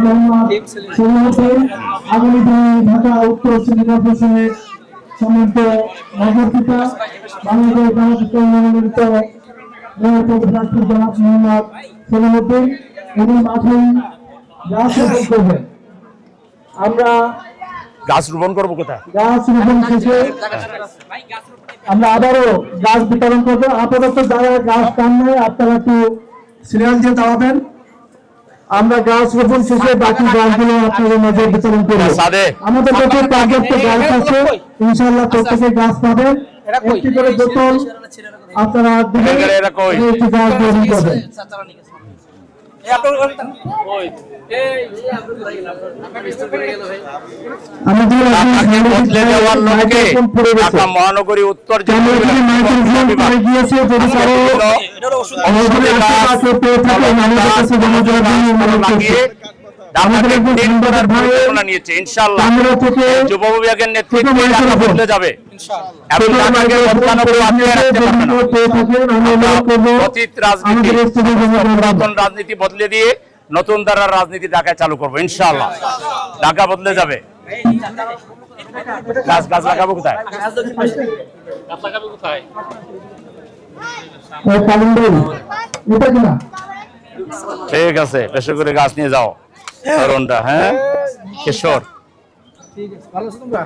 মোহাম্মদ সেলিম হোসেন আগামী দিনে ঢাকা উত্তর সিটি কর্পোরেশনের সম্মানিত নগরপিতা বাংলাদেশ গণতন্ত্র মনোনীত মেয়র প্রার্থী জনাব মোহাম্মদ সেলিম হোসেন উনি মাঠেই গাছ রোপণ করবেন। আমরা গাছ রোপণ করবো কোথায়? গাছ রোপণ শেষে আমরা আবারও গাছ বিতরণ করবো। আপাতত যারা গাছ পান নাই আপনারা একটু সিরিয়াল দিয়ে দাঁড়াবেন। আমরা গাছ রোপণ শেষে বাকি গাছগুলো আপনাদের মাঝে বিতরণ করব। আমাদের কাছে পর্যাপ্ত গাছ আছে, ইনশাআল্লাহ প্রত্যেকে গাছ পাবেন। একটি করে বোতল আপনারা দিবেন, একটি গাছ গ্রহণ করবেন। মহানগরী উত্তর যুব বিভাগের নেতৃত্বে বদলে যাবে। রাজনীতি বদলে দিয়ে নতুন ধারার রাজনীতি ঢাকায় চালু করবো ইনশাআল্লাহ। ঢাকা বদলে যাবে। গাছ গাছ লাগাবো কোথায়? ঠিক আছে, বেশি করে গাছ নিয়ে যাও তরুণটা। হ্যাঁ কিশোর, ঠিক আছে, ভালো আছো তোমরা?